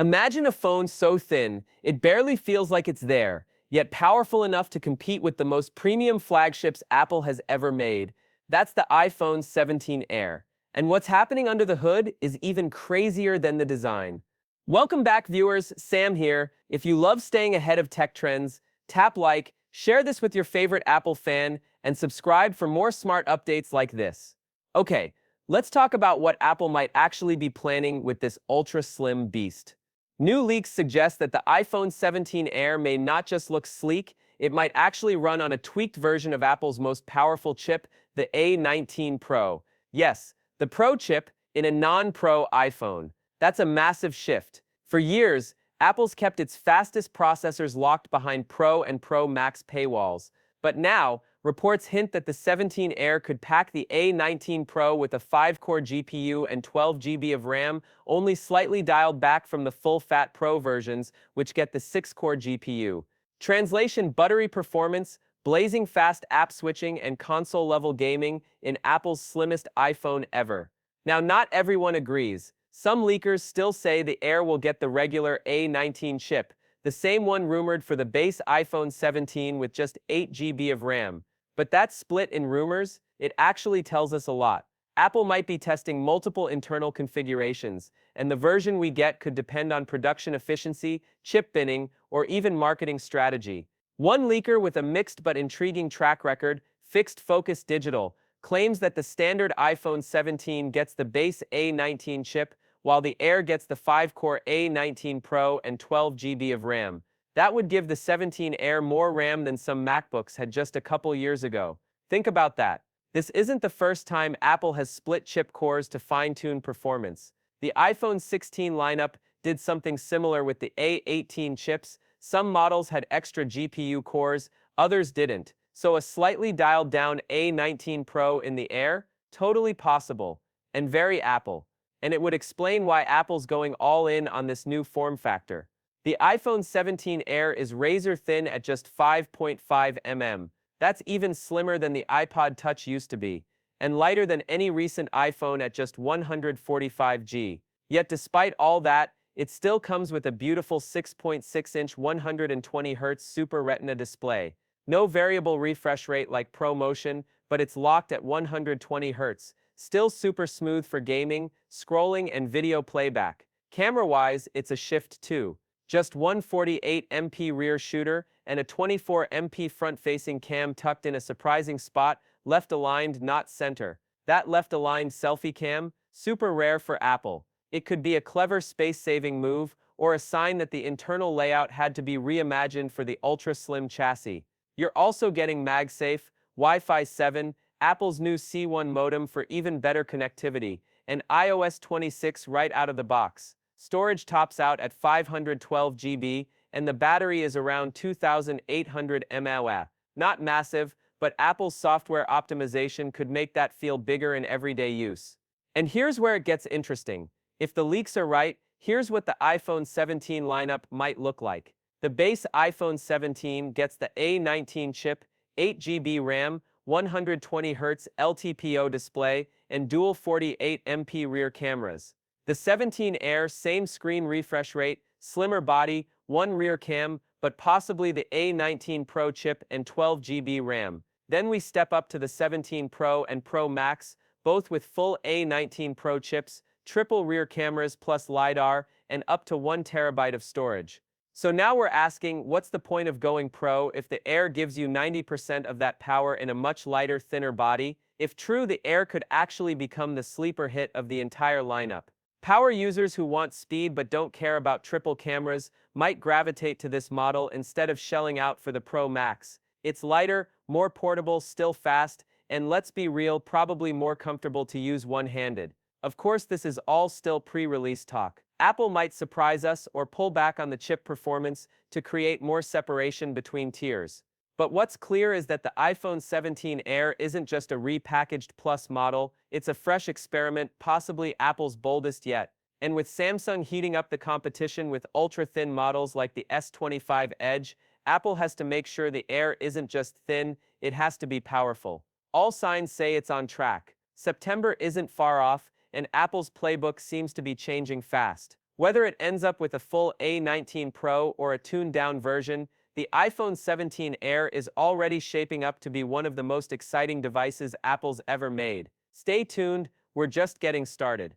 Imagine a phone so thin, it barely feels like it's there, yet powerful enough to compete with the most premium flagships Apple has ever made. That's the iPhone 17 Air. And what's happening under the hood is even crazier than the design. Welcome back, viewers. Sam here. If you love staying ahead of tech trends, tap like, share this with your favorite Apple fan, and subscribe for more smart updates like this. Okay, let's talk about what Apple might actually be planning with this ultra slim beast. New leaks suggest that the iPhone 17 Air may not just look sleek, it might actually run on a tweaked version of Apple's most powerful chip, the A19 Pro. Yes, the Pro chip in a non-Pro iPhone. That's a massive shift. For years, Apple's kept its fastest processors locked behind Pro and Pro Max paywalls. But now, reports hint that the 17 Air could pack the A19 Pro with a 5-core GPU and 12 GB of RAM, only slightly dialed back from the full-fat Pro versions, which get the 6-core GPU. Translation: buttery performance, blazing fast app switching, and console-level gaming in Apple's slimmest iPhone ever. Now, not everyone agrees. Some leakers still say the Air will get the regular A19 chip, the same one rumored for the base iPhone 17 with just 8 GB of RAM. But that split in rumors, it actually tells us a lot. Apple might be testing multiple internal configurations, and the version we get could depend on production efficiency, chip binning, or even marketing strategy. One leaker with a mixed but intriguing track record, Fixed Focus Digital, claims that the standard iPhone 17 gets the base A19 chip, while the Air gets the 5-core A19 Pro and 12 GB of RAM. That would give the 17 Air more RAM than some MacBooks had just a couple years ago. Think about that. This isn't the first time Apple has split chip cores to fine-tune performance. The iPhone 16 lineup did something similar with the A18 chips. Some models had extra GPU cores, others didn't. So a slightly dialed-down A19 Pro in the Air? Totally possible. And very Apple. And it would explain why Apple's going all in on this new form factor. The iPhone 17 Air is razor-thin at just 5.5 mm. That's even slimmer than the iPod Touch used to be, and lighter than any recent iPhone at just 145 g. Yet despite all that, it still comes with a beautiful 6.6-inch 120Hz Super Retina display. No variable refresh rate like ProMotion, but it's locked at 120 Hz. Still super smooth for gaming, scrolling, and video playback. Camera-wise, it's a shift too. Just one 48MP rear shooter and a 24MP front-facing cam tucked in a surprising spot, left-aligned, not center. That left-aligned selfie cam? Super rare for Apple. It could be a clever space-saving move, or a sign that the internal layout had to be reimagined for the ultra-slim chassis. You're also getting MagSafe, Wi-Fi 7, Apple's new C1 modem for even better connectivity, and iOS 26 right out of the box. Storage tops out at 512 GB, and the battery is around 2,800 mAh. Not massive, but Apple's software optimization could make that feel bigger in everyday use. And here's where it gets interesting. If the leaks are right, here's what the iPhone 17 lineup might look like. The base iPhone 17 gets the A19 chip, 8 GB RAM, 120Hz LTPO display, and dual 48MP rear cameras. The 17 Air, same screen refresh rate, slimmer body, one rear cam, but possibly the A19 Pro chip and 12 GB RAM. Then we step up to the 17 Pro and Pro Max, both with full A19 Pro chips, triple rear cameras plus LiDAR, and up to 1 TB of storage. So now we're asking, what's the point of going Pro if the Air gives you 90% of that power in a much lighter, thinner body? If true, the Air could actually become the sleeper hit of the entire lineup. Power users who want speed but don't care about triple cameras might gravitate to this model instead of shelling out for the Pro Max. It's lighter, more portable, still fast, and let's be real, probably more comfortable to use one-handed. Of course, this is all still pre-release talk. Apple might surprise us or pull back on the chip performance to create more separation between tiers. But what's clear is that the iPhone 17 Air isn't just a repackaged Plus model, it's a fresh experiment, possibly Apple's boldest yet. And with Samsung heating up the competition with ultra-thin models like the S25 Edge, Apple has to make sure the Air isn't just thin, it has to be powerful. All signs say it's on track. September isn't far off, and Apple's playbook seems to be changing fast. Whether it ends up with a full A19 Pro or a tuned-down version, the iPhone 17 Air is already shaping up to be one of the most exciting devices Apple's ever made. Stay tuned, we're just getting started.